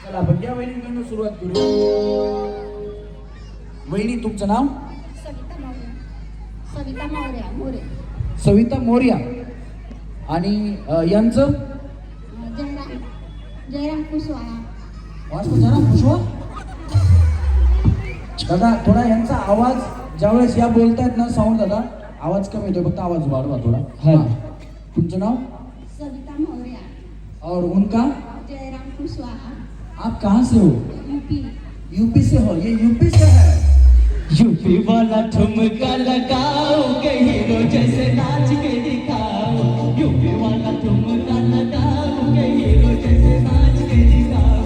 चला आपण या वहिनीकडनं सुरुवात करूया. वहिनी तुमचं नाव? सविता मौर्य. सविता मौर्य मोरे. सविता मोर्या. आणि यांचं? जयराम जयराम कुशवाहा. वाटतं जरा खुशवा. दादा थोडा यांचा आवाज ज्यावेळेस या बोलतायत ना साऊंड दादा आवाज कमी येतोय फक्त आवाज वाढवा थोडा. हाँ तुमचं नाव? सविता मौर्य. और उनका? जयराम कुशवाहा. आप कहाँ से हो? यूपी. यूपी से हो? ये यूपी से है. यूपी वाला ठुमका लगाओ के हीरो जैसे नाच के दिखाओ. यूपी वाला ठुमका लगाओ के हीरो जैसे नाच के दिखाओ.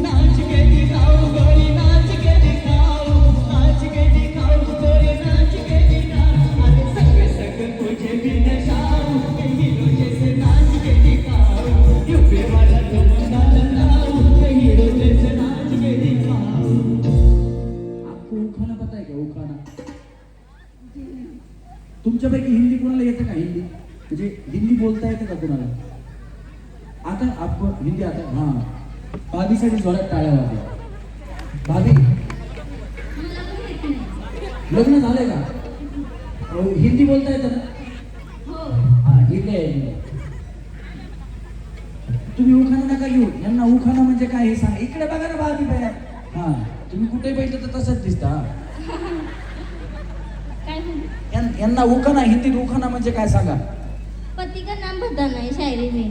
नाच के दिखाओ गोरी नाच के दिखाओ. नाच के दिखाओ गोरी नाच के दिखाओ. अरे संग संग तुझे भी नचाओ के हीरो जैसे नाच के दिखाओ. यूपी वाला ठुमका लगाओ के हीरो जैसे नाच के दिखाओ. आपको उखाना पता है क्या? उखाना तुमच्यापैकी हिंदी कोणाला येतं का? हिंदी म्हणजे हिंदी बोलता येतं का कोणाला? आता आपको हिंदी आता है? हाँ भाभीसाठी जोरात टाळ्या वाजवा. भाभी लग्न झालंय का? हिंदी बोलता येतं ना? हो. हा ठीक आहे. तुम्ही उखाणा नका घेऊ. यांना उखाणा म्हणजे काय हे सांगा. इकडे बघा ना भाभी बाया. हा तुम्ही कुठे पाहिजे तर तसंच दिसता. काय म्हणते? यांना उखाणा हिंदीत उखाणा म्हणजे काय सांगा. पति का नाम बताना है शायरी में.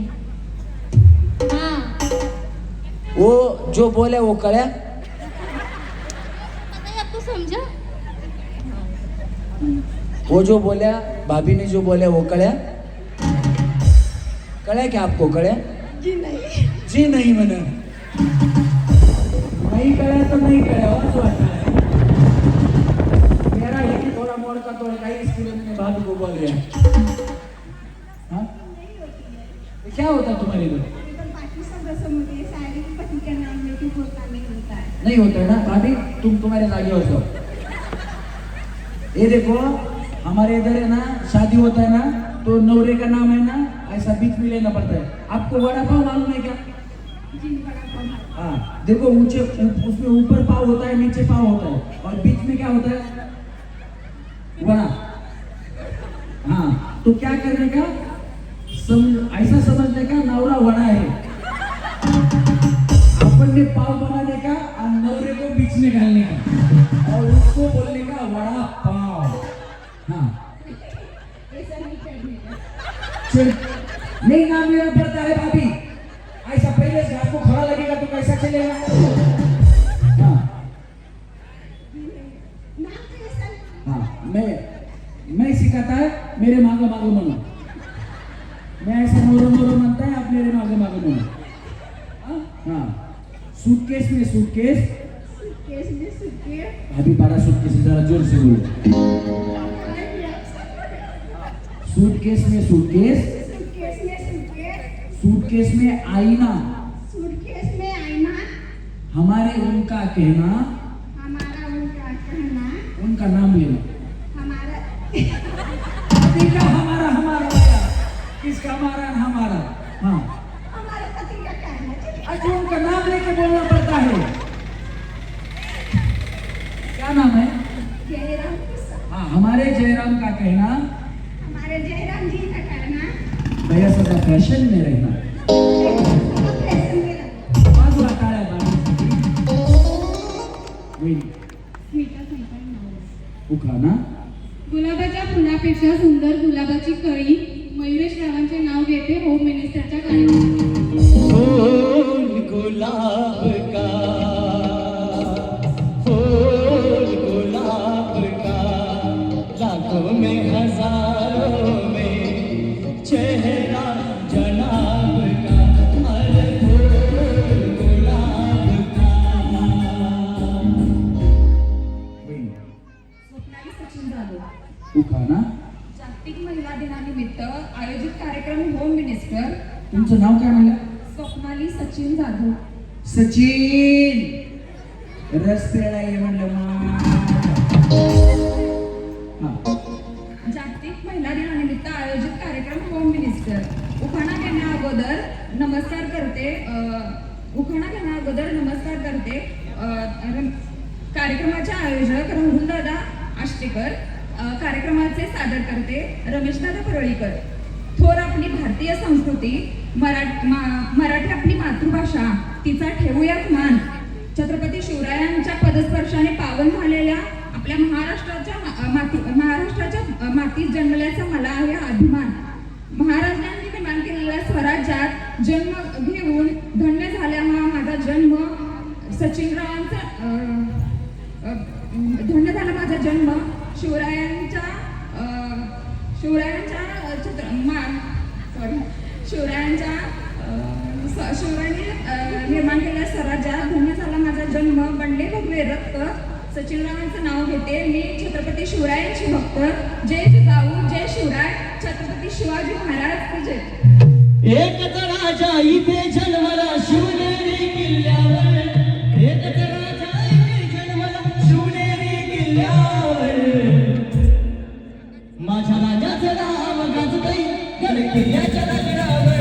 हाँ वो जो बोले वो कळ्या. पता है आपको समझा? वो जो बोल्या भाभी ने जो बोले वो कळ्या. कळ्या क्या आपको? कळ्या जी नहीं. जी नहीं म्हणे. नहीं कळ्या तर नहीं कळ्या असं वाटतं. मेरा हिंदी थोड़ा मोड़ का तो है इसके लिए मैंने भाभी को बोल दिया. हाँ तो क्या होता है तुम्हारे इधर? बाकी सब रसम होती है. शायरी में पति का नाम लेके बोलना नहीं होता है. नहीं होता है ना भाभी. तुम तुम्हारे जागे हो जाओ. ये देखो हमारे इधर है ना शादी होता है ना तो नवरे का नाम है ना ऐसा बीच में लेना पड़ता है. आपको वड़ा पाव मालूम है क्या? जी बड़ा पाव. हाँ देखो ऊंचे उसमें ऊपर पाव होता है नीचे पाव होता है और बीच में क्या होता है? वड़ा. हाँ तो क्या करने का ऐसा समझने का नवरा वड़ा है. अपन ने पाव बनाने का और नवरे को बीच में डालने का और उसको बोलने का वड़ा पाव. हाँ ऐसा नहीं करने का. चल नहीं नाम लेना पड़ता है भाभी. ऐसा पहले से आपको खड़ा लगेगा तो कैसा चलेगा? हाँ नाम तो ऐसा नहीं. हाँ मैं सिखाता है मेरे मागो मागो म्हणून. मैं ऐसा मोरो मोरो म्हणता है आप मेरे मागो मागो म्हणून. हाँ सूटकेस में सूटकेस. सूटकेस में सूटकेस. भाभी बड़ा सूटकेस जरा जोर से बोलो. सूटकेस में सूटकेस. सूटकेस में सूटकेस. सूटकेस में आईना. सूटकेस में आईना. हमारे उनका कहना. हमारा उनका कहना. उनका नाम लेना. हमारा पति का हमारा हमारा भैया. किसका हमारा हमारा. हाँ हमारे पति का कहना. अच्छा उनका नाम लेके बोलना पड़ता है. क्या नाम है? जयराम कुशवाहा. हाँ हमारे जयराम का कहना. हमारे जयराम जी का कहना. भैया सदा फैशन में रहना. फैशन में रहना. बाजूला टाळ्या बाजूसाठी. वहिनी स्मिता संपाय नाव. उखाणा. गुलाबाच्या फुलापेक्षा सुंदर गुलाबाची कळी. मयुरेश रावांचे नाव घेते होम मिनिस्टरच्या कार्यक्रमात. फूल गुलाब का. फूल गुलाब का. लाखों में हजारों में चेहरा जनाब का. अरे फूल गुलाब का. वहिनी स्वप्नाली सचिन जाधव. उखाणा. जागतिक महिला दिनानिमित्त आयोजित कार्यक्रम होम मिनिस्टर. तुमचं नाव काय म्हणलं? स्वप्नाली सचिन जाधव. सचिन रस प्यायला ये म्हणलं मग. हा जागतिक महिला दिनानिमित्त आयोजित कार्यक्रम होम मिनिस्टर. उखाणा घेण्या अगोदर नमस्कार करते उखाणा घेण्या अगोदर नमस्कार करते. कार्यक्रमाचे आयोजक राहुलदादा आष्टेकर, कार्यक्रमाचे सादर करते रमेशदादा परळीकर. थोर आपली भारतीय संस्कृती, मराठी आपली मातृभाषा, तिचा ठेवूयात मान. छत्रपती शिवरायांच्या पदस्पर्शाने पावन झालेल्या आपल्या महाराष्ट्राच्या मातीत जन्मल्याचा मला आहे अभिमान. महाराजांनी निर्माण केलेल्या स्वराज्यात जन्म घेऊन धन्य झाला हा माझा जन्म. सचिनरावांचा धन्य झाला माझा जन्म. शिवरायांनी निर्माण केलेल्या स्वराज्यात धन्य झाला माझा जन्म. बनले भगवे रक्त, सचिनरावांचं नाव घेते मी. छत्रपती शिवरायांची भक्त. जय जिजाऊ, जय शिवराय, छत्रपती शिवाजी महाराज की जय. एकच राजा इथे जन्मला शिवनेरी किल्ल्यावर. एकच राजा इथे जन्मला शिवनेरी किल्ल्यावर. माझ्या राजाचं नाव गाजतंय गड किल्ल्याच्या दगडावर.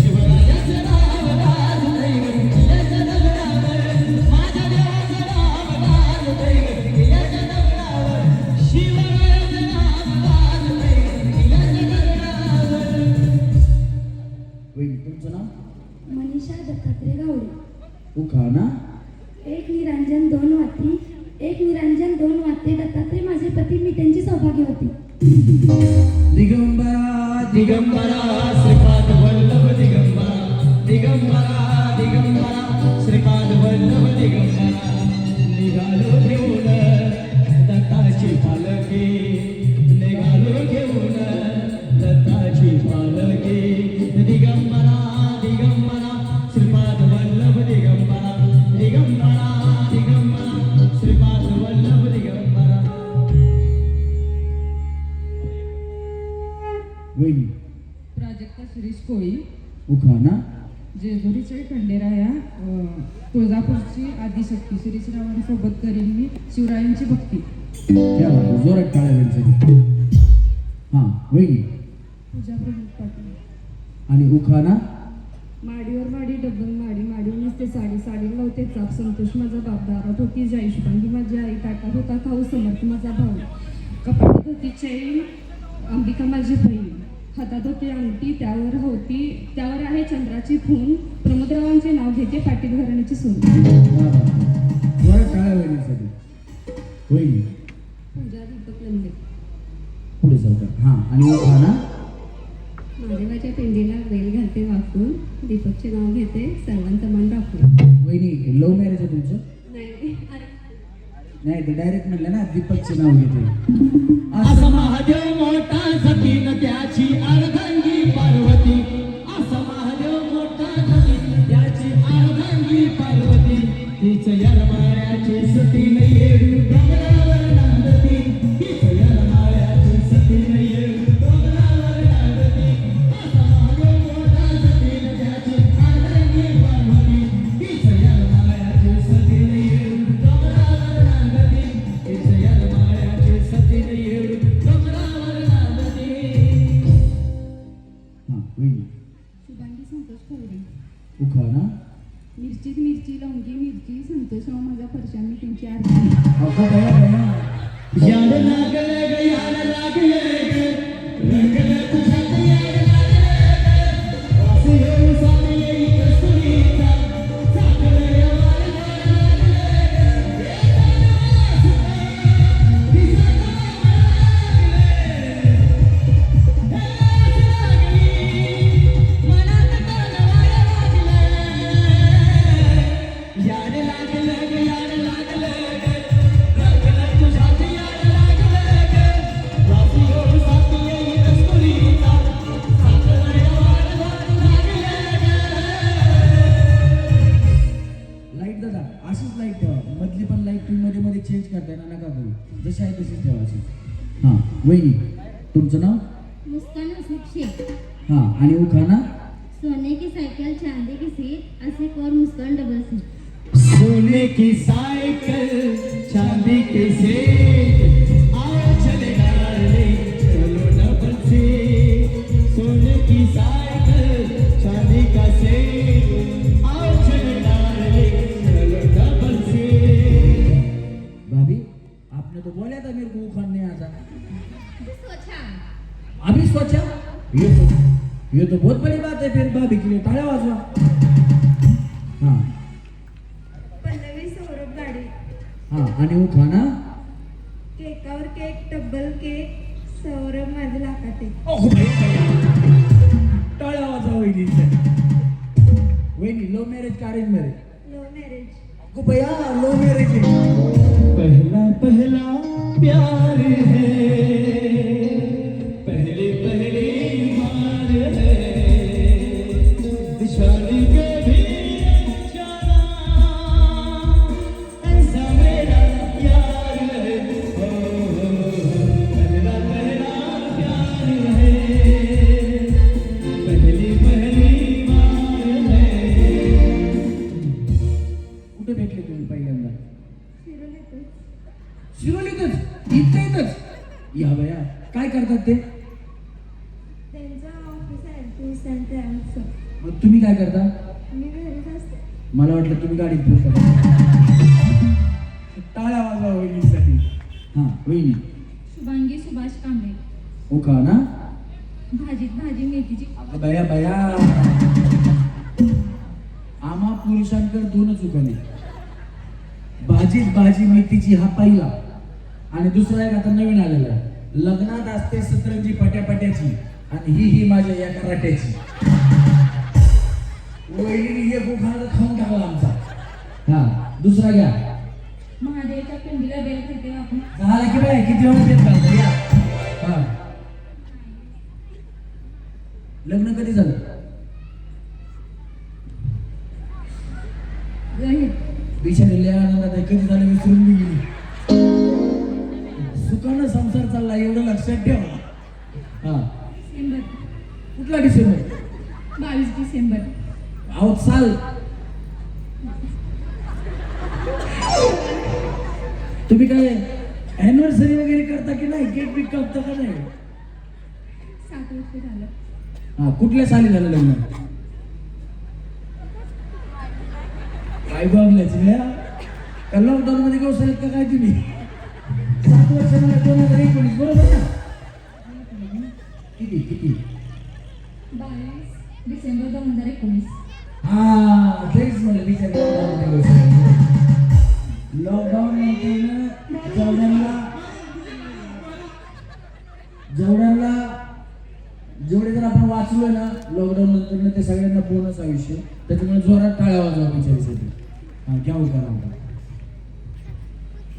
शिवराजाचं नाव गाजतंय गड किल्ल्याच्या दगडावर. माझ्या देवाचं नाव गाजतंय गड किल्ल्याच्या दगडावर. शिवरायाचं नाव गाजतंय गड किल्ल्याच्या दगडावर. वहिनी तुमचं नाव? मनीषा दत्तात्रय गावडे. उखाणा. एक निरंजन दोन वाती, एक निरंजन दोन वाते, दत्तात्रय माझे पती, मी त्यांची सौभाग्यवती. दिगंबरा दिगंबरा श्रीपाद वल्लभ दिगंबरा. दिगंबरा दिगंबरा श्रीपाद वल्लभ दिगंबरा. निघालो घेऊन दत्ताची पालखी. निघालो घेऊन दत्ताची पालखी. दिगंबरा दिगंबरा श्रीपाद वल्लभ दिगंबरा. दिगंबरा दिगंबरा श्रीपाद वल्लभ दिगंबरा. वहिनी प्राजक्ता शिरीष कोळी. उखाणा. जेजुरीचे खंडेराया, तुळजापूरची आदिशक्ती. शिरीषरावांसोबत करीन मी शिवरायांची भक्ती. क्या बात आहे, जोरात टाळ्या वेळसाठी. हां वहिनी. पूजा प्रमोद पाटील. आणि उखाणा. माडीवर माडी डब्बल माडी, माडी नसते साडी, साडी लावते चाप. संतोष माझा बाप, दारात होती जाई शुभांगी माझी आई. ताटात होता खाऊ समर्थ माझा भाऊ. कपाटात होती चैन अंबिका माझी बहीण. हातात होती अंगठी, त्यावर आहे चंद्राची खून. प्रमोदरावांचे नाव घेते, पाटील घराण्याची सून. जोरात टाळ्या वहिनीसाठी. वहिनी पूजा दीपक लंबे. पुढे सरकार. हां आणि उखाणा. महादेवाच्या पिंडीला वेल घालते वाकून, दीपकचे नाव घेते सर्वांचं मन राखून. वहिनी लव्ह मॅरेज आहे तुमचं? नाही नाही ते डायरेक्ट म्हणलं ना दीपकचे नाव घेते. असा महादेव मोठा सतीन त्याची अर्धांगी पार्वती. असा महादेव मोठा सतीन त्याची अर्धांगी पार्वती. तीच यरमाळ्याची सतीन येडू डोंगरावर नांदती. तीच यरमाळ्याची सतीन येडू डोंगरावर नांदती. असा महादेव मोठा सतीन त्याची अर्धांगी पार्वती. तीच यरमाळ्याची सतीन येडू डोंगरावर नांदती. तीच यरमाळ्याची सतीन येडू डोंगरावर नांदती. हां वहिनी. शुभांगी संतोष खवरे. उखाणा. मिरचीत मिरची लवंगी मिरची, संतोषराव माझा फरशा, मी त्यांची आरती. अगं बया बया. याड लागले ग याड लागले ग. रंगले तुझ्यात याड लागले ग. वास येऊ सारी येई कस्तुरीचा. चाकले वार लागले ग. मनात कानवाय लागले. याड लागले ग याड लागले ग. रंगले तुझ्यात याड लागले ग. वास येऊ सारी येई कस्तुरीचा. चाकले वार लागले ग. लाईट दादा अशीच लाईट ठेवा. मधली पण लाईट तुम्ही मध्ये मध्ये चेंज करताय ना, नका करू. जशी आहे तशीच ठेवा अशी. हां वहिनी तुमचं नाव? मुस्कान हसीब शेख. हां आणि उखाणा. सोने की साइकिल चांदी की सीट, असिक और मुस्कान डबल सीट. सोने की साइकिल चांदी के सेठ. आओ चले डार्लिंग चलो डबल सीट. सोने की साइकिल चांदी का सेठ. आओ चले तो बोला था मेरे को उखाड़ नहीं आता। स्वच्छ अभी सोचा ये तो बहुत बड़ी बात है फिर भाभी के लिए तालियां वाजवा। हाँ पल्लवी सौरभ गाडे हाँ आणि वो खाना केकावर केक डबल केक सौरभ माझे लाखाते ओह टाळ्या वाजवा वहिनी लव मॅरेज का अरेंज मॅरेज? लव्ह मॅरेज को भैया लव मॅरेज है। पहला पहला प्यार है, पहले पहले मार है, शादी कभी जाना ऐसा मेरा यार है। पहला पहला प्यार है, पहली पहली मार है। कुठे भेटले तुम्ही पहिल्यांदा? शिरोलीतच शिरोलीतच इथंच या भैया काय करतात ते? त्यांचं ऑफिस आहे टूर्स अँड ट्रॅव्हल्सचं. मग तुम्ही काय करता? मी घरीच असते. मला वाटलं तुम्ही गाडीत फिरता. टाळ्या वाजवा वहिनीसाठी. हा वहिनी शुभांगी सुभाष कांबळे हो का ना? भाजीत भाजी मेथीची अगं बया आम्हा पुरुषांकडे दोनच उखाणे, भाजीत भाजी मेथीची हा पहिला आणि दुसरा एक आता नवीन आलेला आहे. लग्नात असते सतरंजी पट्यापट्याची आणि ही माझ्या या कराट्याची. वहिनी एक उखाणा खाऊन टाकला आमचा. हा दुसरा घ्या. महादेवच्या पिंडीला बेल खाते आपण झाला की बाय किती वेळ देत घालतो या. हा लग्न कधी झालं? बिचारी लय आनंदात आहे. कधी झालं विसरून बी गेली. सुखानं संसार चालला एवढं लक्षात ठेवा. हा डिसेंबर कुठला डिसेंबर? 22 डिसेंबर अहो चाल तुम्ही काय अॅनिव्हर्सरी वगैरे करता की नाही? केक बिक कापता का नाही? 7 वर्ष झालं. हा कुठल्या साली झालं लग्न? काय बघल्याच का लॉकडाऊन मध्ये व्यवसायात का काय तुम्ही? 7 वर्ष मला 2019 बरोबर ना? किती 22 डिसेंबर 2019 हा तेच म्हणलं बिचारी लॉकडाऊन जेवढ्यांना जेवढे जर आपण वाचलोय ना लॉकडाऊन नंतर ते सगळ्यांना बोनस आयुष्य. त्याच्यामुळे जोरात टाळ्या वाजवा बिचारीसाठी. हा घ्या उभा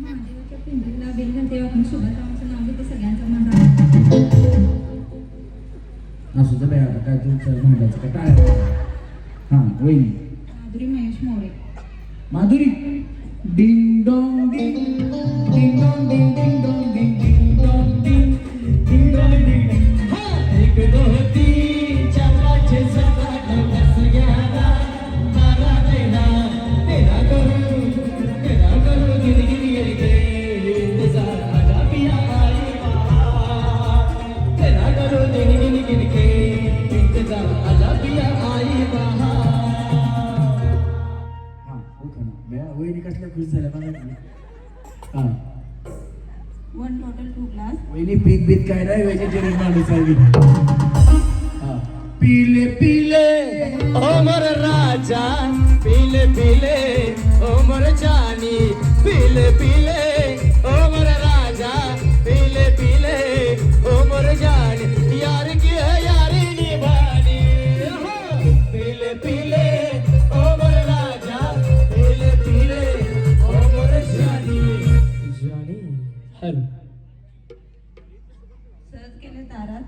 महादेवच्या पिंडीला बेल घालते आपण सुभाषरावांचं नाव घेते सगळ्यांचं मन राहतं. असू दे बाई आता काय तुमचं म्हणायचं का टाळ्या. हा वहिनी Madhuri Mahesh More. Madhuri ding dong ding ding dong ding ding dong ding ding dong ding ding dong ding डिंग. हाँ, 1 2 3 4 5 6 7 8 9 10 11 12 13 करो गिरी गिरी गिरी गिरी इंतजार आजा पिया आई बहार. 13 करो गिरी गिरी गिरी गिरी इंतजार आजा पिया आई बहार. हा ओके ना बया वहिनी कसल्या खुश झाल्या बघा. हा 1 टोटल 2 ग्लास. वहिनी पीक बीत काय नाही व्हेजिटेरियन माणूस आहे. हा पीले पीले ओ मोर राजा पीले पीले ओ मोर जानी पीले पीले ओ मोर राजा पीले पीले ओ मोर जानी यार की है यारी निभानी. पीले पीले ओ मोर राजा पीले पीले ओ मोर जानी जानी. हॅलो सहज केले दारात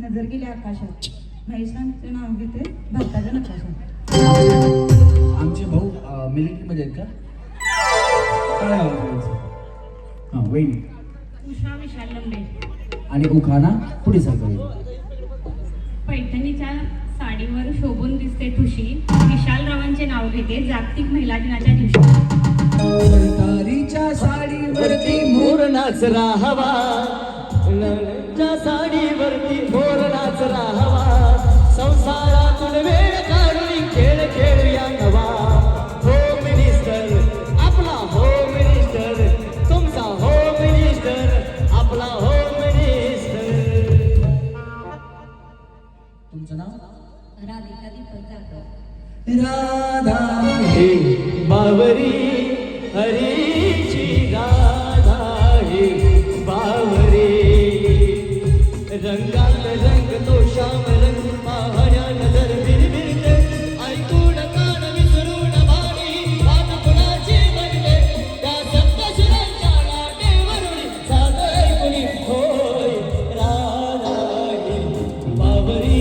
नजर गेली आकाशात. महेशांचं नाव घेते भारताच्या नकाशात. आमचे भाऊ मिलिटरी मध्ये आहेत का? काय आवाज? हा वहिनी उषा विशाल लंबे. आणि उखाणा पुढे सांगा. पैठणीच्या साडीवर शोभून दिसते ठुशी. विशाल रावांचे नाव घेते जागतिक महिला दिनाच्या दिवशी. तारीच्या साडीवरती मोर नाचरा हवा, लग्नाच्या साडीवरती मोर नाचरा हवा. संसारातून वेळ काढून खेळ खेळूया नवा. होम मिनिस्टर आपला होम मिनिस्टर तुमचा होम मिनिस्टर हे बावरी हरीची राधा हे बावरी रंगात रंग तो श्याम रंग पाहण्या नजर बिरबिरते ऐकून कान विसरून भारी वाट कुणाची बनले त्या सप्तशृंगाच्या लाटेवरून सादर कुणी होय राधा हे बावरी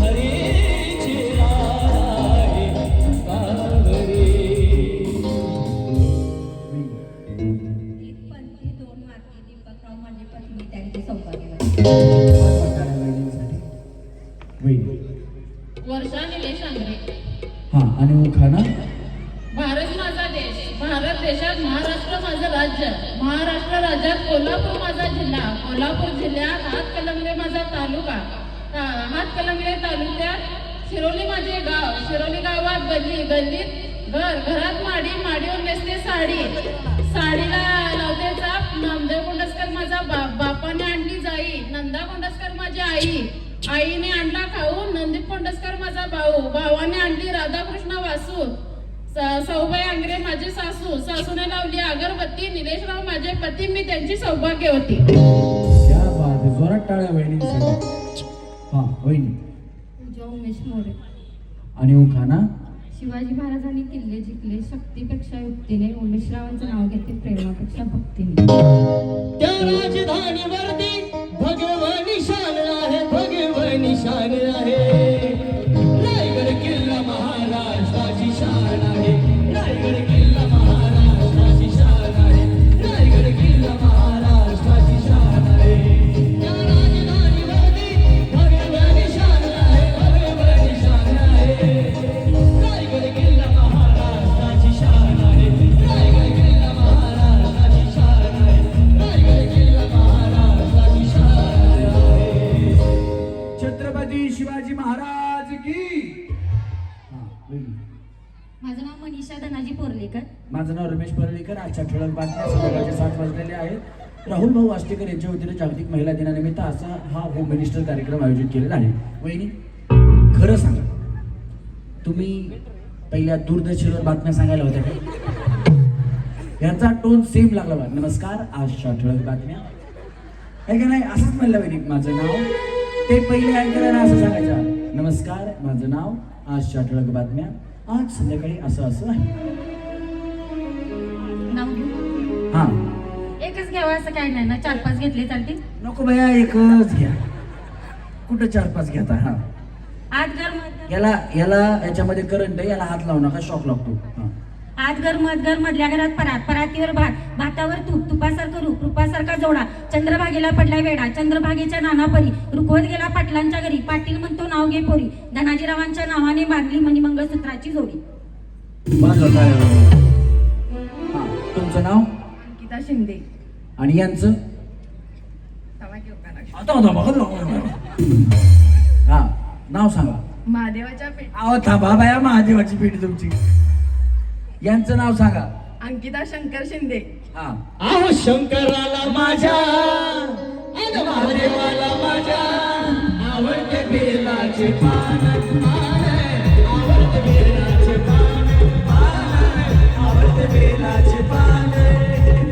हरीची राधा हे बावरी एक पंथी दोन वाक्ये दीपकराव माझी पत्नी त्यांची सौभाग्यवती वर्षा निलेश आंग्रे. हा आणि उखाणा भारत माझा देश, भारत देशात महाराष्ट्र माझं राज्य, महाराष्ट्र राज्यात कोल्हापूर माझा जिल्हा, कोल्हापूर जिल्ह्यात हातकणंगले माझा तालुका, हातकणंगले तालुक्यात शिरोली माझे गाव, शिरोली गावात गल्ली, गल्लीत घर, घरात माडी, माडीवर नेसते साडी, साडीला लावते चाप, नामदेव कोंडस्कर माझा बापाने आणली जाई, नंदा कोंडस्कर माझी आई, आईने आणला खाऊ, नंदी कोंडस्कर माझा भाऊ, भावाने आणली राधाकृष्ण वासू, सौबाई आंग्रे माझी सासू, सासूने लावली अगरबत्ती, निलेशराव माझे पती, मी त्यांची सौभाग्यवती. क्या बात आहे, जोरात टाळ्या वहिनींसाठी. हा वहिनी पूजा उमेश मोरे. आणि उखाणा शिवाजी महाराजांनी किल्ले जिंकले शक्तीपेक्षा युक्तीने, उमेशरावांचं नाव घेते प्रेमापेक्षा भक्तीने. त्या राजधानीवरती भगवान निशान आहे, भगवान निशान आहे. रायगड किल्ला महाराष्ट्राची शान आहे, रायगड किल्ला महाराष्ट्राची शान आहे, रायगड किल्ला महाराष्ट्राची शान आहे. त्या राजधानीवरती भगवान निशान आहे, भगवान निशान आहे. रायगड किल्ला महाराष्ट्राची शान आहे, रायगड किल्ला महाराष्ट्राची शान आहे, रायगड किल्ला महाराष्ट्राची शान आहे. छत्रपती शिवाजी महाराज की. हा वहिनी. माझं नाव मनीषा धनाजी पोर्लेकर. माझं नाव रमेश पर्लेकर. आजच्या ठळक बातम्या संध्याकाळचे 7 वाजलेले आहेत. राहुल भाऊ आष्टेकर यांच्या वतीने जागतिक महिला दिनानिमित्त असा हा होम मिनिस्टर कार्यक्रम आयोजित केलेला आहे. वहिनी खरं सांगा, तुम्ही पहिल्या दूरदर्शनवर बातम्या सांगायला होत्या का? यांचा टोन सेम लागला बा. नमस्कार, आजच्या ठळक बातम्या आहे का नाही असंच म्हणलं वहिनी. माझं नाव ते पहिले अँकरांना असं सांगायचं, नमस्कार माझं नाव, आजच्या ठळक बातम्या, आज संध्याकाळी असं असं आहे. नाव घेऊ हा एकच घ्यावं असं काय नाही ना, 4-5 घेतले चालतील. नको बया, एकच घ्या. कुठं 4-5 घेता? हा आत घर याला याला याच्यामध्ये करंट आहे, याला हात लावू नका, शॉक लागतो. हा आत घर मधल्या घरात परात, परातीवर भात, भातावर तूप, तुपासारखं रूप, रूपासारखा जोडा, चंद्रभागेला पडला वेडा, चंद्रभागेच्या नानापरी, रुखवत गेला पाटलांच्या घरी, पाटील म्हणतो नाव घे पोरी, धनाजीरावांच्या नावाने बांधली मणी मंगळसूत्राची जोडी. बस होता. हा तुमचं नाव अंकिता शिंदे. आणि यांचं आता होता बघा. हा नाव सांगा. महादेवाच्या अहो थांबा बाया, महादेवाची पेटी तुमची. यांचं नाव सांगा. अंकिता शंकर शिंदे. हा आहो शंकराला माझ्या आणि महादेवाला माझ्या आवडते बेलाचे पान, आवडते बेलाचे पान, आवडते बेलाचे पान.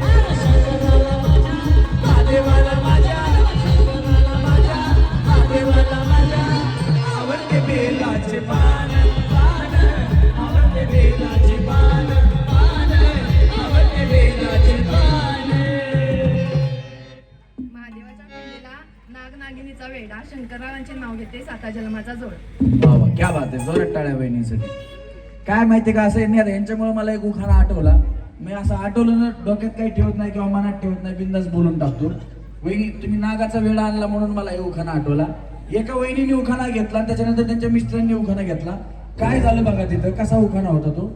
आहो शंकराला माझ्या, महादेवाला माझ्या, शंकराला माझ्या, महादेवाला माझ्या आवडते बेलाचे पान, आवडते बेलाचे पान, आवडते बेलाचे पान. महादेवाच्या पिंडीला नागनागिनीचा वेडा, शंकररावांचे नाव घेते साता जन्माचा जोड. वा वा, क्या बात आहे. जोरात टाळ्या बहिणीसाठी. काय माहिती का, असं नाही यांच्यामुळे मला एक उखाणा आठवला. मी असं आठवलं ना, डोक्यात काही ठेवत नाही किंवा मनात ठेवत नाही, बिंदास बोलून टाकतो. वहिनी तुम्ही नागाचा वेळा आणला म्हणून मला हे उखाणा आठवला. एका वहिनीने उखाणा घेतला, त्याच्यानंतर त्यांच्या मिस्टरांनी उखाणा घेतला. काय झालं बघा तिथं, कसा उखाणा होता तो.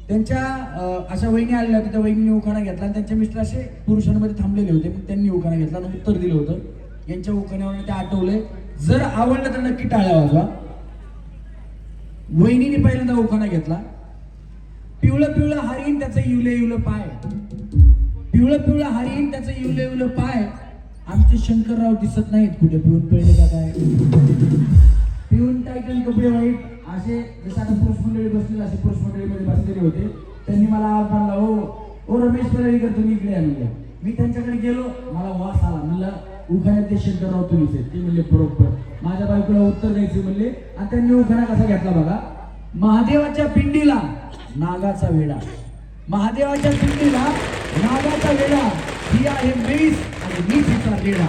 त्यांच्या अशा वहिनी आलेल्या होत्या, त्या वहिनीने उखाणा घेतला आणि त्यांचे मिस्टर असे पुरुषांमध्ये थांबलेले होते. मग त्यांनी उखाणा घेतला आणि उत्तर दिलं होतं. यांच्या उखाण्यावर ते आठवलंय. जर आवडलं तर नक्की टाळ्या वाजवा. वहिनीने पहिल्यांदा उखाणा घेतला. पिवळं पिवळं हरीण त्याचं इवलं इवलं पाय, पिवळं पिवळं हरीण त्याचं इवलं इवलं पाय, आमचे शंकरराव दिसत नाहीत कुठे, पिऊन पडले का काय, पिऊन टायटन कपडे वाईट असे जसं आता पुरुष मंडळी बसलेले असे पुरुष मंडळीमध्ये बसलेले होते. त्यांनी मला आवाज मारला, ओ रमेश परळीकर तुम्ही इकडे या म्हणले. मी त्यांच्याकडे गेलो, मला वास आला. म्हणलं उखाण्यात ते शंकरराव तुम्हीच आहेत. ते म्हणले बरोबर. माझ्या बायकोला उत्तर द्यायचे म्हणले आणि त्यांनी उखाणा कसा घेतला बघा. महादेवाच्या पिंडीला नागाचा वेडा, महादेवाच्या पिंडीला नागाचा वेडा, ही आहे मेस आणि मी तिचा रेडा.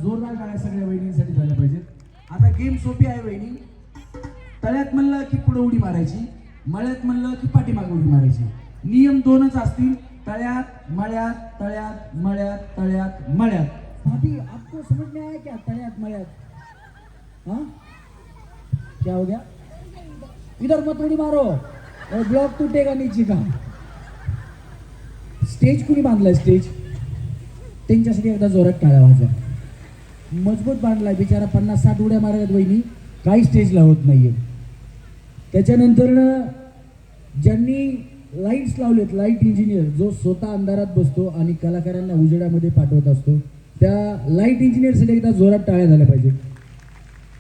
जोरदार गाड्या सगळ्या वहिनींसाठी झाल्या पाहिजेत. आता गेम सोपी आहे वहिनी. तळ्यात म्हणलं की पुढे उडी मारायची, मळ्यात म्हणलं की पाठीमागे उडी मारायची. नियम दोनच असतील, तळ्यात मळ्यात, तळ्यात मळ्यात, तळ्यात मळ्यात. भाभी आपको समझ में आया क्या? तळ्यात मळ्यात. हाँ क्या हो गया? इधर मत उडी मारो और ब्लॉक टूटेगा नीचे का. स्टेज कुणी बांधलाय? स्टेज त्यांच्यासाठी एकदा जोरात टाळ्या वाजवा. मजबूत बांधलाय बिचारा. 50-60 उड्या मारल्यात वहिनी, काही स्टेजला होत नाहीये. त्याच्यानंतर ज्यांनी लाईट्स लावलेत, लाईट इंजिनियर जो स्वतः अंधारात बसतो आणि कलाकारांना उजेडामध्ये पाठवत असतो, त्या लाईट इंजिनियरसाठी एकदा जोरात टाळ्या झाल्या पाहिजे.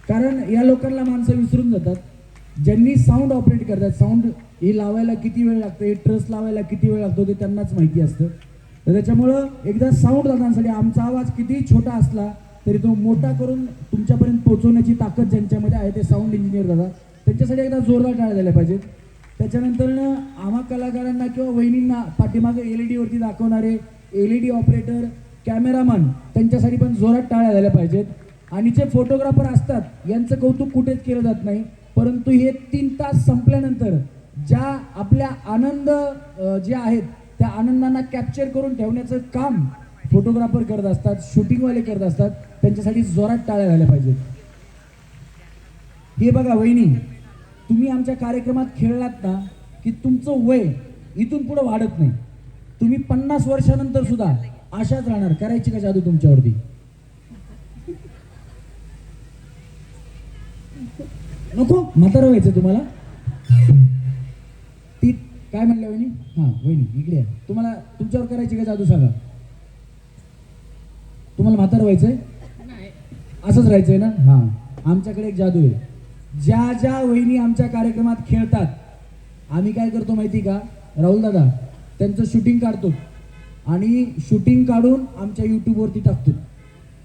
कारण या लोकांना माणसं विसरून जातात. ज्यांनी साऊंड ऑपरेट करतात, साऊंड हे लावायला किती वेळ लागतो, हे ट्रस लावायला किती वेळ लागतो ते त्यांनाच माहिती असतं. तर त्याच्यामुळं एकदा साऊंड दादांसाठी आमचा आवाज किती छोटा असला तरी तो मोठा करून तुमच्यापर्यंत पोहोचवण्याची ताकद ज्यांच्यामध्ये आहे ते साऊंड इंजिनियर दादा, त्यांच्यासाठी एकदा जोरदार टाळ्या झाल्या पाहिजेत. त्याच्यानंतर आम्हा कलाकारांना किंवा वहिनींना पाठीमागे LED वरती दाखवणारे LED ऑपरेटर, कॅमेरामन, त्यांच्यासाठी पण जोरात टाळ्या झाल्या पाहिजेत. आणि जे फोटोग्राफर असतात यांचं कौतुक कुठेच केलं जात नाही, परंतु हे 3 तास संपल्यानंतर ज्या आपल्या आनंद जे आहेत त्या आनंदांना कॅप्चर करून ठेवण्याचं काम फोटोग्राफर करत असतात, शूटिंगवाले करत असतात, त्यांच्यासाठी जोरात टाळ्या झाल्या पाहिजेत. हे बघा वहिनी, तुम्ही आमच्या कार्यक्रमात खेळलात ना की तुमचं वय इथून पुढे वाढत नाही. तुम्ही 50 वर्षानंतर सुद्धा अशाच राहणार. करायची का जादू तुमच्यावरती? नको म्हातारं व्हायचं तुम्हाला. ती काय म्हणल्या वहिनी? हा वहिनी इकडे आहे. तुम्हाला तुमच्यावर करायची का जादू सांगा. तुम्हाला म्हातारं व्हायचंय? असंच राहायचंय ना? हा, आमच्याकडे एक जादू आहे. ज्या ज्या वहिनी आमच्या कार्यक्रमात खेळतात आम्ही काय करतो माहिती का राहुल दादा, त्यांचं शूटिंग काढतो आणि शूटिंग काढून आमच्या यूट्यूबवरती टाकतो.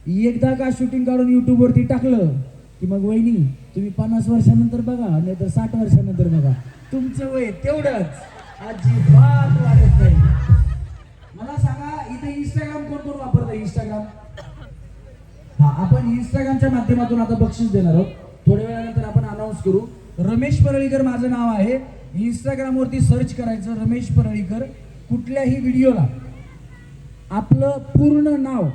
एकदा का शूटिंग काढून यूट्यूबवरती टाकलं की मग वहिनी तुम्ही 50 वर्षानंतर बघा, नाही तर 60 वर्षानंतर बघा, तुमचं वय तेवढंच अजिबात वाढत नाही. मला सांगा इथे इंस्टाग्राम कोण कोण वापरतं? इंस्टाग्राम. हा, आपण इंस्टाग्रामच्या माध्यमातून आता बक्षीस देणार आहोत. थोड्या वेळानंतर आपण अनाऊन्स करू. रमेश परळीकर माझं नाव आहे. इंस्टाग्रामवरती सर्च करायचं रमेश परळीकर. कुठल्याही व्हिडिओला आपलं पूर्ण नाव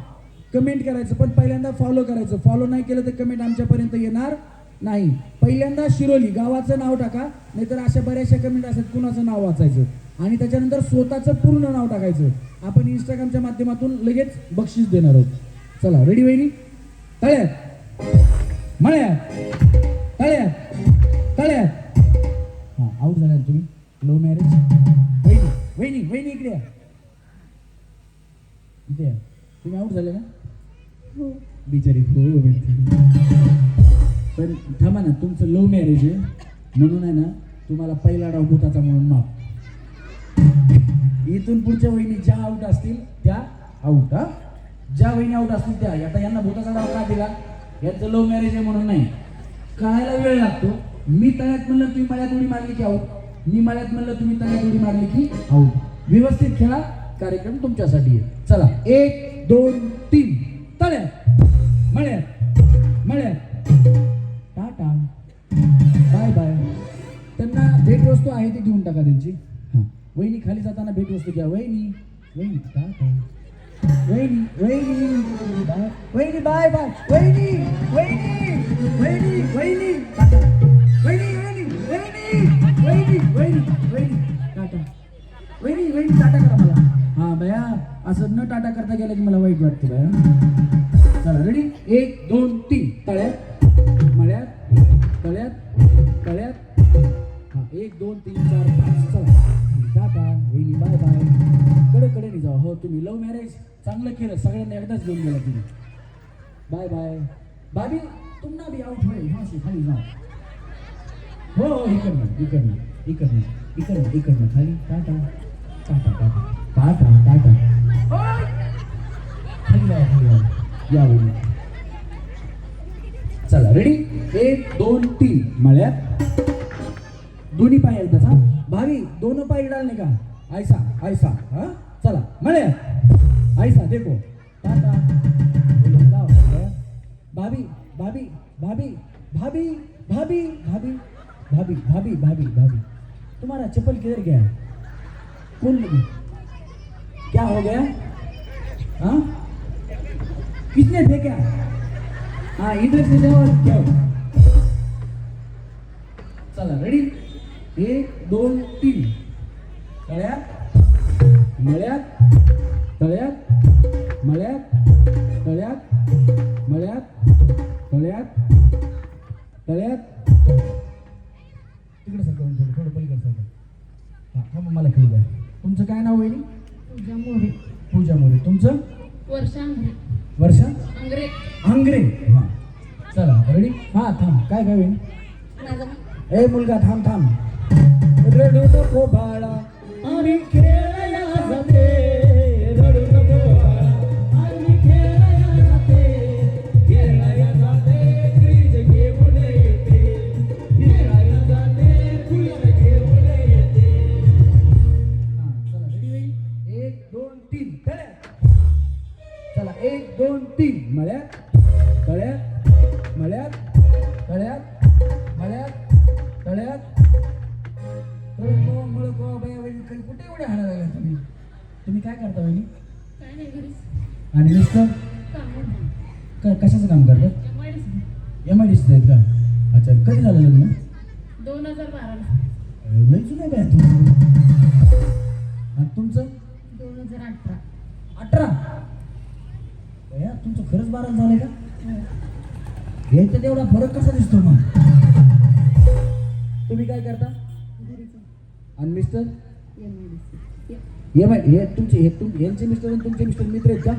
कमेंट करायचं, पण पहिल्यांदा फॉलो करायचं. फॉलो नाही केलं तर कमेंट आमच्यापर्यंत येणार नाही. पहिल्यांदा शिरोली गावाचं नाव टाका, नाहीतर अशा बऱ्याचशा कमेंट असतात कुणाचं नाव वाचायचं, आणि त्याच्यानंतर स्वतःचं पूर्ण नाव टाकायचं. आपण इंस्टाग्रामच्या माध्यमातून लगेच बक्षीस देणार आहोत. चला रेडी वहिनी? तळ्यात मळ्यात, तळ्यात तळ्यात. हा, आऊट झाला तुम्ही. Love marriage. वहिनी वहिनी वहिनी इकडे या. इथे या. तुम्ही आऊट झाले ना? हो. बिचारी हो. पण थांबा ना, तुमचं लव्ह मॅरेज आहे म्हणून आहे ना तुम्हाला पहिला डाव भूताचा म्हणून माफ. इथून पुढच्या वहिनी ज्या आऊट असतील त्या आऊट. हा, ज्या वहिनी आऊट असतील त्या. आता यांना भूताचा डाव का दिला? यांचं लव्ह मॅरेज आहे म्हणून नाही. कळायला वेळ लागतो. मी तळ्यात म्हणलं तुम्ही मळ्यात उडी मारली की आऊट, मी मळ्यात म्हणलं तुम्ही तळ्यात उडी मारली की आऊट. व्यवस्थित खेळा, कार्यक्रम तुमच्यासाठी आहे. चला 1 2 3. तळ्यात मळ्यात मळ्यात. Tata bye bye. त्यांना भेटवस्तू आहे ती देऊन टाका त्यांची. हां, वहिनी खाली जाताना भेटवस्तू घ्या. वहिनी वहिनी टाटा. वहिनी वहिनी बाय. वहिनी बाय बाय. वहिनी वहिनी वहिनी वहिनी टाटा. वहिनी वहिनी वहिनी वहिनी वहिनी वहिनी टाटा. वहिनी वहिनी टाटा करा मला. हां बया, असं न टाटा करता गेलं की मला वाईट वाटतं. बघतो बाय. चला रेडी 1 2 3 तळ्यात मळ्यात तळ्यात तळ्यात. हा 1 2 3 4 5 चला टाटा वहिनी बाय बाय. कडे जाऊ. हो तुम्ही लव्ह मॅरेज चांगलं केलं, सगळ्यांना एकदाच घेऊन गेला तुम्ही. Bye bye. भाभी तुम ना भी आउट हुए यहाँ से खाली जाओ. हो इकडनं खाली टाटा टाटा टाटा टाटा टाटा. खाली जाओ या वहिनी. चला रेडी 1 2 3 मळ्यात दोन्ही पाय एकदाच. हा भाभी दोनों पाय डालने का ऐसा हाँ चला मळ्यात ऐसा देखो टाटा. भाभी भाभी भाभी भाभी भाभी भाभी भाभी भाभी भाभी भाभी तुम्हारा चप्पल किधर गया? कौन लगी? क्या हो गया? हाँ किसने फेंका? हाँ इधर से जाओ और क्या हो? चला रेडी 1 2 3 तळ्यात मळ्यात तळ्यात मळ्यात तळ्यात मळ्यात तळ्यात तळ्यात. तिकडे सरकवून थोडं पलीकडे सरकव. हां थांबा मला खेळू द्या. तुमचं काय नाव वहिनी? पूजा मोरे. तुमचं? वर्षा आंग्रे. हां चला रेडी. हां थांब काय वहिनी? ए मुलगा थांब. रडू नको बाळा आणि खेळायला जाते. रडू नको बाळा आणि खेळायला जाते. खेळायला जाते फ्रीज घेऊन येते. खेळायला जाते फ्रीज घेऊन येते. हां चला रेडी 1 2 3 तळ्यात. चला 1 2 3 मळ्यात तळ्यात मळ्यात तळ्यात मळ्यात तळ्यात. कुठे एवढे हाणायला लागला तुम्ही काय करता वहिनी? आणि मिस्टर कशाचं काम करतात? MIDC आहेत का? अच्छा कधी झालं लग्न? 2012. लई जुनं आहे तुम्ही. आणि तुमचं? 2018. या तुमचं खरंच 12 झालंय का? यायचं तेवढा फरक कसा दिसतो मग? तुम्ही काय करता? आणि मिस्टर? यांचे मिस्टर आणि तुमचे मिस्टर मित्र आहेत का?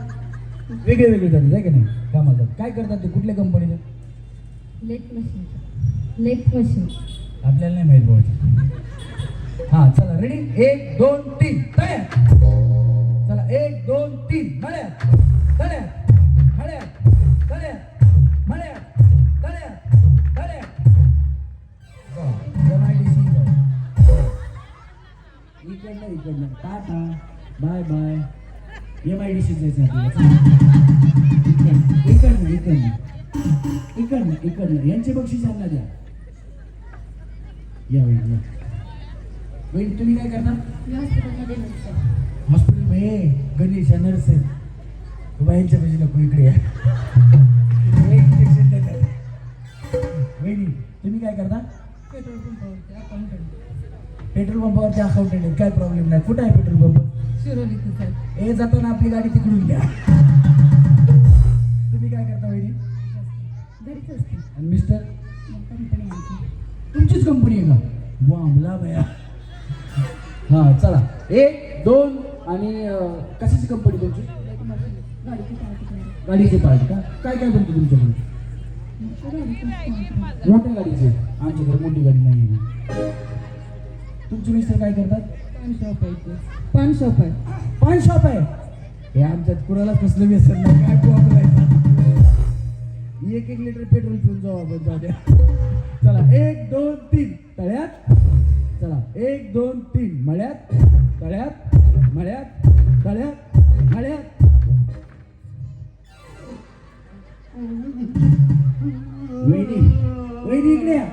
वेगळे जातात आहे का नाही कामाला जातात? काय करतात ते? कुठल्या कंपनीचे? Lathe machine. आपल्याला नाही माहित भाऊ. हां चला रेडी 1 2 3 तळ्यात. चला 1 2 3 मळ्यात तळ्यात मळ्यात तळ्यात मळ्यात तळ्यात तळ्यात. इकडनं टाटा बाय बाय. MIDC जायचं इकडनं यांचे बक्षीस यांना द्या. या वहिनी तुम्ही काय करता? हॉस्पिटलमध्ये गणेश नर्स आहे. बाईंच्या पैसे नको इकडे या. इंजेक्शन देतात. वहिनी तुम्ही काय करता? पेट्रोल पंपावरचे अकाउंटंट आहेत. काय प्रॉब्लेम नाही. कुठं आहे पेट्रोल पंप? हे जाताना आपली गाडी तिकडून घ्या. तुम्ही काय करता वहिनी? घरीच असते. आणि मिस्टर? कंपनी तुमचीच कंपनी आहे का? वामला बया. हां चला 1 2 आणि कशाची कंपनी तुमची? गाडीचे पार्ट का? काय बनतं तुमच्याकडे? मोठ्या गाडीचे. आमच्याकडे मोठी गाडी नाही. तुमचे मिस्टर काय करतात? पान शॉप आहे. पान शॉप आहे. हे आमच्यात कुणाला कसलं व्यसन नाही. काय वापरायचं? 1 लिटर पेट्रोल पिऊन जाऊ आपण. जाऊ द्या. चला 1 2 3 तळ्यात. चला 1 2 3 मळ्यात तळ्यात मळ्यात तळ्यात मळ्यात. वहिनी इकडे या.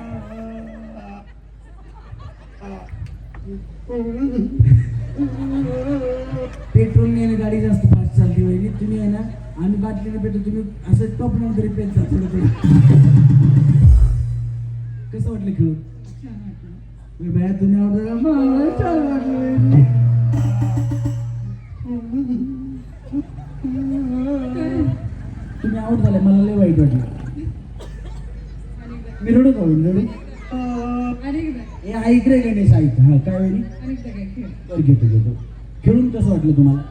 पेट्रोल ने गाडी जास्त फास्ट चालते वहिनी. तुम्ही आहे ना आम्ही बाटलीने पेट्रोल तुम्ही असं टॉप नंतर पेन थोडं थोडं. कसं वाटलं खेळून? बाया तुम्ही आवडता छान वाटलं. आउट झालाय, मला लय वाईट वाटलं. मी रडू का होईल रडू? हे ऐक रे गणेश ऐक. हा काय होईल? बरं घेतो. खेळून कसं वाटलं तुम्हाला?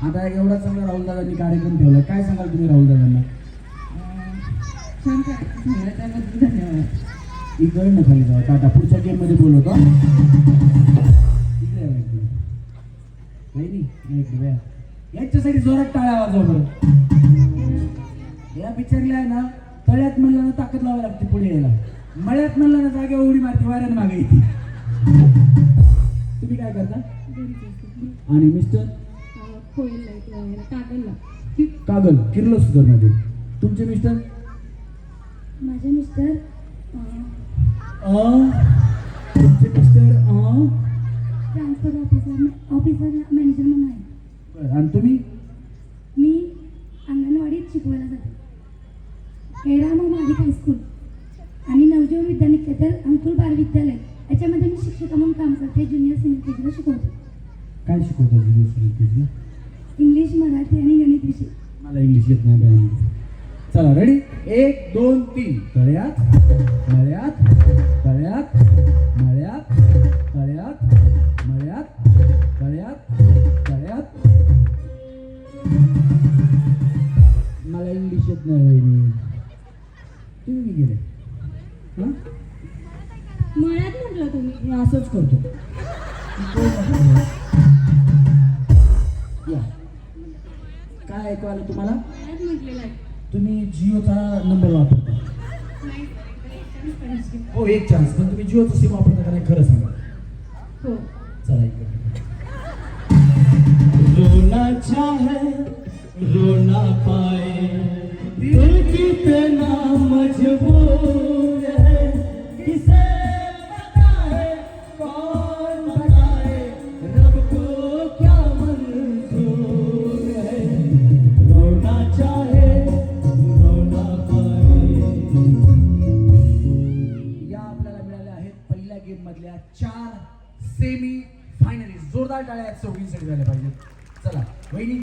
आता एवढा चांगला राहुल दादांनी कार्यक्रम ठेवला, काय सांगाल तुम्ही राहुल दादांना? इकडे ना खाली जाऊ टाटा, पुढच्या गेम मध्ये बोलवतो. इकडे नाही याच्यासाठी जोरात टाळ्या वाजवा बरं. या पिक्चरला आहे ना, तळ्यात म्हणलं ना ताकद लावावी लागते पुढे यायला, मळ्यात म्हणलं ना जागेवर उडी मारते, वाऱ्यानं मागे येते. तुम्ही काय करता? आणि मिस्टर? कागल किर्लोस्कर मध्ये. तुमचे मिस्टर? माझे मिस्टर तुमचे मिस्टर ट्रान्सफर ऑफिसर मॅनेजर म्हणून आहे. बरं, आणि तुम्ही? मी अंगणवाडीत शिकवायला जाते, केळामा महाडिक हायस्कूल आणि नवजीवन विद्यानिकेतन अंकुल बाल विद्यालय याच्यामध्ये मी शिक्षिका म्हणून काम करते. ज्युनियर सिनियर केजीला शिकवते. काय शिकवता जुनियर सिनियर केजीला? इंग्लिश, मराठी आणि गणित विषय. मला इंग्लिश येत नाही बाई. चला रेडी, 1 2 3. तळ्यात मळ्यात तळ्यात मळ्यात तळ्यात मळ्यात तळ्यात तळ्यात. मला इंग्लिश येत नाही वहिनी. तुम्ही गेले हां? मळ्यात म्हटलं तुम्ही. मी असंच करतो. या काय ऐकू आलं तुम्हाला? मळ्यात म्हटलेलं आहे. तुम्ही जिओचा नंबर वापरता? हो, एक चान्स. पण तुम्ही जिओचा सिम वापरता का नाही खरं सांगा. हो. चला इकडे. रोना चाहे रोना पाए, दिल कितना मजबूर है, किसे बताए कौन बताए, रब को क्या मंजूर है. रोना चाहे रोना पाए. या आपल्याला मिळाल्या आहेत पहिल्या गेम मधल्या 4 सेमी फायनलिस्ट. जोरदार टाळ्या चौघींसाठी झाल्या पाहिजेत. चला वहिनी.